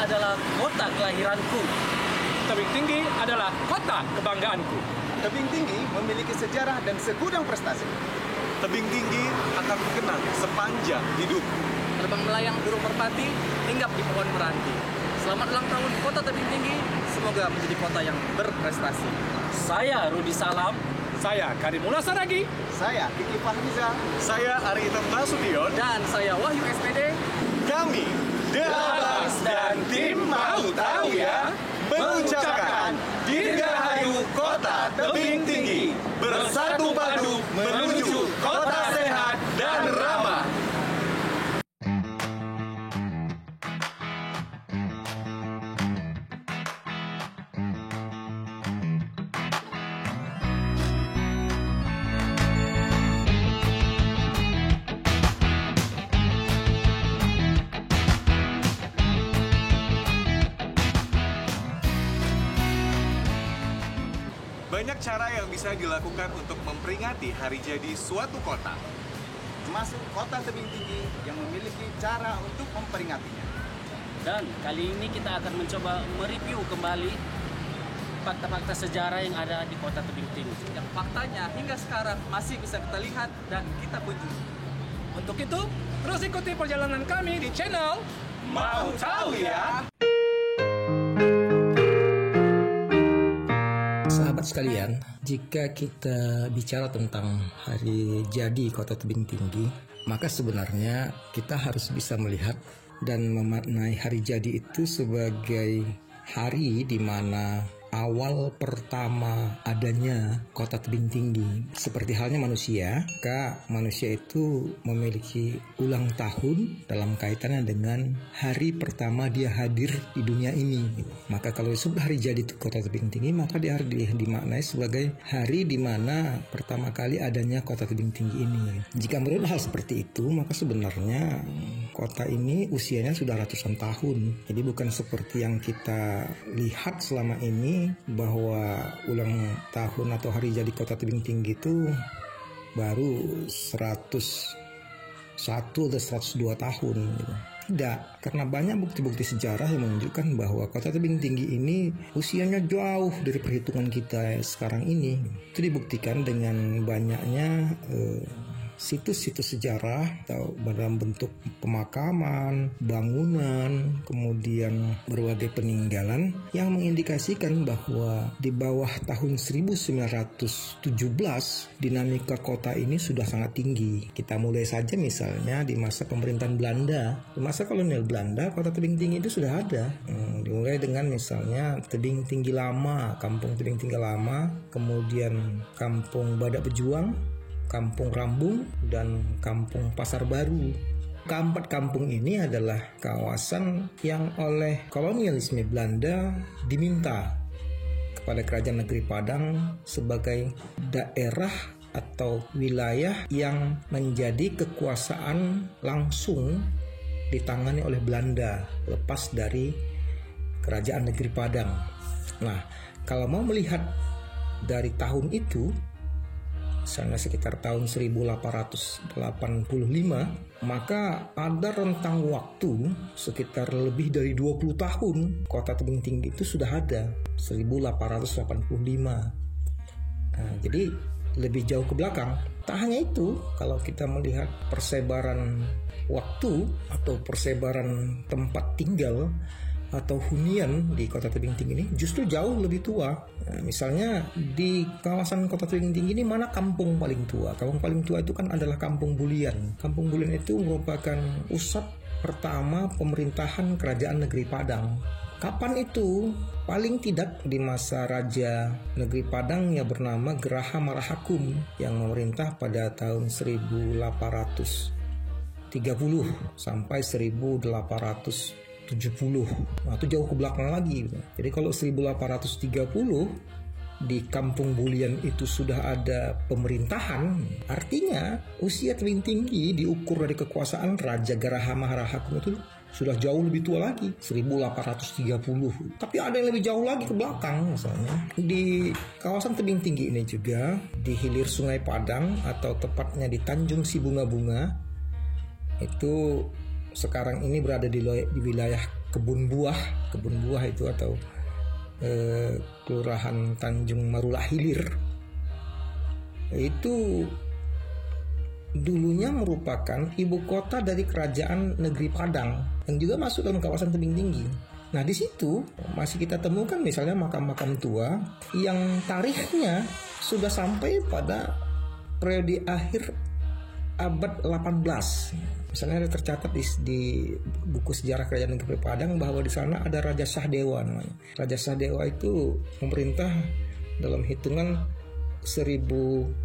adalah kota kelahiranku. Tebing Tinggi adalah kota kebanggaanku. Tebing Tinggi memiliki sejarah dan segudang prestasi. Tebing Tinggi akan dikenang sepanjang hidupku. Terbang melayang burung merpati, hinggap di pohon meranti. Selamat ulang tahun Kota Tebing Tinggi, semoga menjadi kota yang berprestasi. Saya Rudi Salam. Saya Karimullah Saragi. Saya Kiki Fahriza. Saya Ari Itam Nasution. Dan saya Wahyu SPD. Kami Dabas dan tim Mau Tahu Ya mengucapkan Dirgahayu Kota Tebing Tinggi, bersatu padu menuju kota sehat dan ramah. Banyak cara yang bisa dilakukan untuk memperingati hari jadi suatu kota. Termasuk Kota Tebing Tinggi yang memiliki cara untuk memperingatinya. Dan kali ini kita akan mencoba mereview kembali fakta-fakta sejarah yang ada di Kota Tebing Tinggi. Yang faktanya hingga sekarang masih bisa kita lihat dan kita kunjungi. Untuk itu, terus ikuti perjalanan kami di channel Mau Tahu Ya? Sahabat sekalian, jika kita bicara tentang hari jadi Kota Tebing Tinggi, maka sebenarnya kita harus bisa melihat dan memaknai hari jadi itu sebagai hari di mana awal pertama adanya Kota Tebing Tinggi. Seperti halnya manusia, maka manusia itu memiliki ulang tahun dalam kaitannya dengan hari pertama dia hadir di dunia ini. Maka kalau disebut hari jadi Kota Tebing Tinggi, maka dia harus dimaknai sebagai hari di mana pertama kali adanya Kota Tebing Tinggi ini. Jika menurut hal seperti itu, maka sebenarnya kota ini usianya sudah ratusan tahun. Jadi bukan seperti yang kita lihat selama ini, bahwa ulang tahun atau hari jadi Kota Tebing Tinggi itu baru 101 atau 102 tahun gitu. Tidak, karena banyak bukti-bukti sejarah yang menunjukkan bahwa Kota Tebing Tinggi ini usianya jauh dari perhitungan kita sekarang ini. Itu dibuktikan dengan banyaknya situs-situs sejarah atau dalam bentuk pemakaman, bangunan, kemudian berbagai peninggalan yang mengindikasikan bahwa di bawah tahun 1917 dinamika kota ini sudah sangat tinggi. Kita mulai saja misalnya di masa pemerintahan Belanda. Di masa kolonial Belanda, Kota Tebing Tinggi itu sudah ada. Dimulai dengan misalnya Tebing Tinggi Lama, Kampung Tebing Tinggi Lama, kemudian Kampung Badak Bejuang, Kampung Rambung, dan Kampung Pasar Baru. Keempat kampung ini adalah kawasan yang oleh kolonialisme Belanda diminta kepada Kerajaan Negeri Padang sebagai daerah atau wilayah yang menjadi kekuasaan langsung ditangani oleh Belanda lepas dari Kerajaan Negeri Padang. Nah, kalau mau melihat dari tahun itu, misalnya sekitar tahun 1885, maka ada rentang waktu sekitar lebih dari 20 tahun Kota Tebing Tinggi itu sudah ada, 1885. Nah, jadi lebih jauh ke belakang. Tak hanya itu, kalau kita melihat persebaran waktu atau persebaran tempat tinggal atau hunian di Kota Tebing Tinggi ini justru jauh lebih tua. Nah, misalnya di kawasan Kota Tebing Tinggi ini mana kampung paling tua? Kampung paling tua itu kan adalah Kampung Bulian. Kampung Bulian itu merupakan pusat pertama pemerintahan Kerajaan Negeri Padang. Kapan itu? Paling tidak di masa Raja Negeri Padang yang bernama Geraha Marahakum yang memerintah pada tahun 1830 sampai 1870. Nah, itu jauh ke belakang lagi. Jadi kalau 1830 di Kampung Bulian itu sudah ada pemerintahan, artinya usia Tebing Tinggi diukur dari kekuasaan Raja Geraha Marahakum itu sudah jauh lebih tua lagi, 1830. Tapi ada yang lebih jauh lagi ke belakang, misalnya di kawasan Tebing Tinggi ini juga di hilir Sungai Padang atau tepatnya di Tanjung Si Bunga-Bunga, itu sekarang ini berada di wilayah Kebun Buah itu atau Kelurahan Tanjung Marula Hilir, itu dulunya merupakan ibu kota dari Kerajaan Negeri Padang yang juga masuk dalam kawasan tebing tinggi. Nah, di situ masih kita temukan misalnya makam-makam tua yang tarikhnya sudah sampai pada periode akhir abad 18. Misalnya ada tercatat di buku sejarah Kerajaan Negeri Padang bahwa di sana ada Raja Sahdewa namanya. Raja Sahdewa itu memerintah dalam hitungan 1780.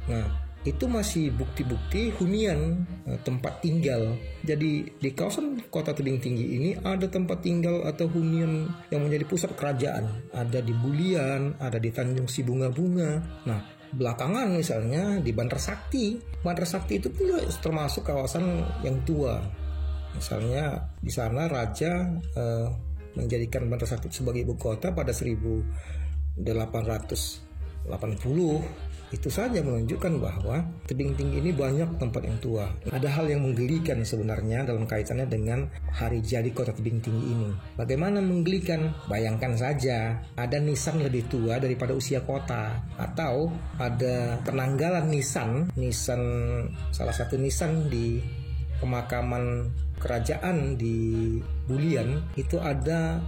Nah, itu masih bukti-bukti hunian tempat tinggal. Jadi di kawasan kota tebing tinggi ini ada tempat tinggal atau hunian yang menjadi pusat kerajaan. Ada di Bulian, ada di Tanjung Sibunga-bunga. Nah, belakangan misalnya di Bandar Sakti. Bandar Sakti itu pun termasuk kawasan yang tua. Misalnya di sana raja menjadikan Bandar Sakti sebagai ibu kota pada 1880. Itu saja menunjukkan bahwa tebing tinggi ini banyak tempat yang tua. Ada hal yang menggelikan sebenarnya dalam kaitannya dengan hari jadi kota tebing tinggi ini. Bagaimana menggelikan? Bayangkan saja, ada nisan lebih tua daripada usia kota, atau ada penanggalan nisan salah satu nisan di pemakaman kerajaan di Bulian itu ada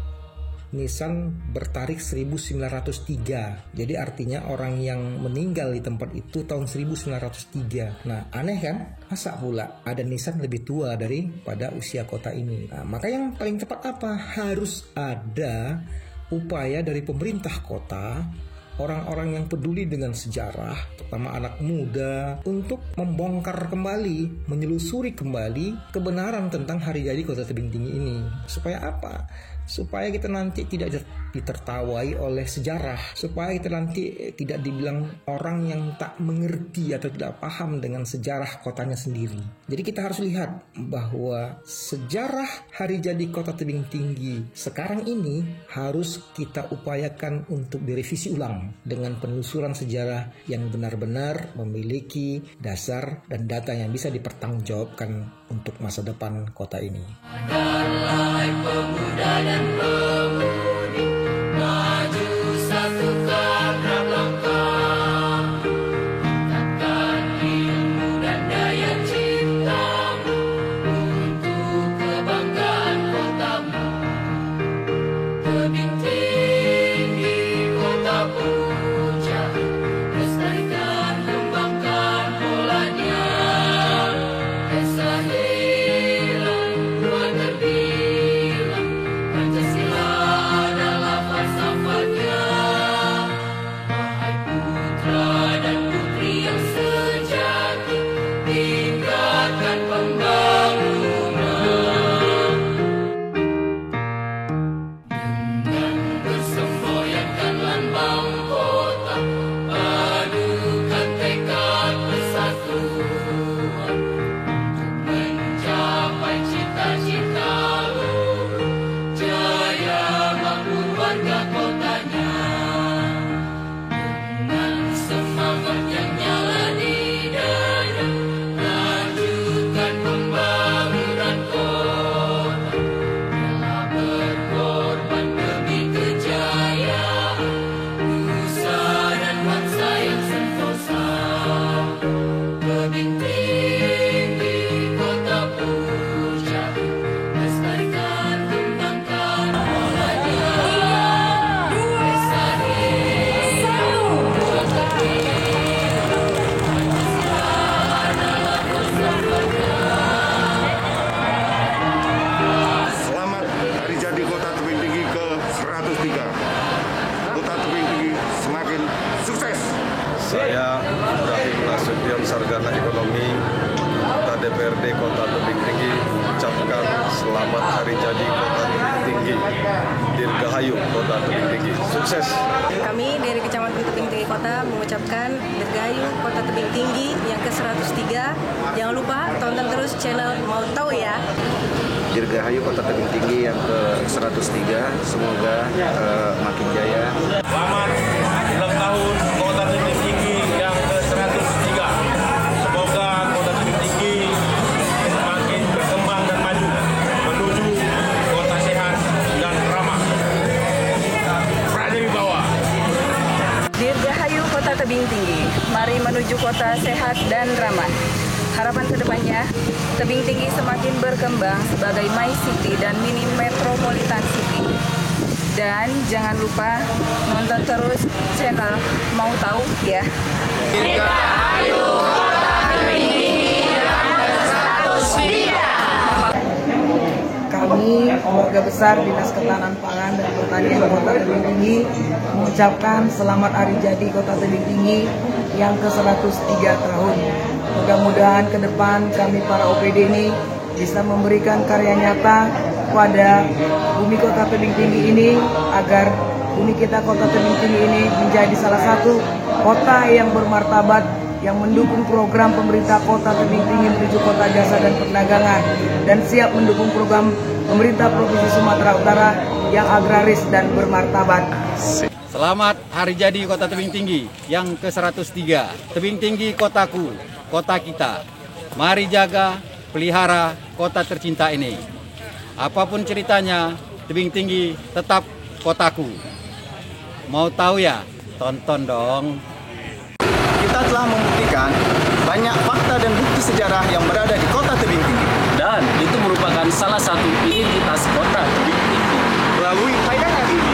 nisan bertarikh 1903. Jadi artinya orang yang meninggal di tempat itu tahun 1903. Nah, aneh kan? Masa pula ada nisan lebih tua daripada usia kota ini. Nah, maka yang paling tepat apa? Harus ada upaya dari pemerintah kota, orang-orang yang peduli dengan sejarah, terutama anak muda, untuk membongkar kembali, menyelusuri kembali kebenaran tentang hari jadi kota tebing tinggi ini. Supaya apa? Supaya kita nanti tidak ditertawai oleh sejarah, supaya kita nanti tidak dibilang orang yang tak mengerti atau tidak paham dengan sejarah kotanya sendiri. Jadi kita harus lihat bahwa sejarah hari jadi kota tebing tinggi sekarang ini harus kita upayakan untuk direvisi ulang dengan penelusuran sejarah yang benar-benar memiliki dasar dan data yang bisa dipertanggungjawabkan untuk masa depan kota ini. Pemudi maju satu karena langkah, tingkatkan ilmu dan daya ciptamu untuk kebanggaan kotamu. Tebing tinggi kota puncak, lestarikan kembangkan polanya. Esa hilang luar terbilang, Pancasila adalah falsafatnya. Wahai putra dan putri yang sejati, tingkatkan pembangunan. Dengan bersemboyankan lambang kota, padukan tekad persatuan untuk mencapai cita-cita luhur. Jaya makmur warga kotanya. Dengan semangat yang nyala di dada, lanjutkan pembangunan kota. Rela berkorban demi kejayaan nusa dan bangsa yang sentosa. Tebing tinggi kota puncak, lestarikan kembangkan polanya. Esa hilang luar terbilang, Pancasila adalah falsafatnya. Selamat hari jadi kota tebing tinggi ke-103. Kota tebing tinggi semakin sukses. Saya Ibrahim Nasution, Sarjana Ekonomi, Anggota DPRD Kota Tebing Tinggi, mengucapkan selamat hari jadi Kota Tebing Tinggi. Dirgahayu Kota Tebing Tinggi, sukses. Kami dari Kecamatan Tebing Tinggi Kota mengucapkan Dirgahayu Kota Tebing Tinggi yang ke-103. Jangan lupa tonton terus channel Mau Tahu ya. Dirgahayu Kota Tebing Tinggi yang ke-103, semoga makin jaya. Selamat ulang tahun Kota Tebing Tinggi yang ke-103. Semoga Kota Tebing Tinggi sehat, dan ramah. Harapan kedepannya, Tebing Tinggi semakin berkembang sebagai My City dan Mini Metropolitan City. Dan jangan lupa nonton terus channel Mau Tahu ya. Dirgahayu Kota Tebing Tinggi yang ke-103. Kami, keluarga besar Dinas Ketahanan Pangan dan Pertanian Kota Tebing Tinggi, mengucapkan selamat hari jadi Kota Tebing Tinggi yang ke-103 tahun. Mudah-mudahan ke depan kami para OPD ini bisa memberikan karya nyata pada bumi Kota Tebing Tinggi ini, agar bumi kita Kota Tebing Tinggi ini menjadi salah satu kota yang bermartabat, yang mendukung program pemerintah Kota Tebing Tinggi menuju kota jasa dan perdagangan, dan siap mendukung program pemerintah Provinsi Sumatera Utara yang agraris dan bermartabat. Selamat hari jadi Kota Tebing Tinggi yang ke-103. Tebing Tinggi kotaku, kota kita. Mari jaga, pelihara kota tercinta ini. Apapun ceritanya, Tebing Tinggi tetap kotaku. Mau tahu ya? Tonton dong. Kita telah membuktikan banyak fakta dan bukti sejarah yang berada di Kota Tebing Tinggi. Dan itu merupakan salah satu identitas Kota Tebing Tinggi. Melalui tayangan ini,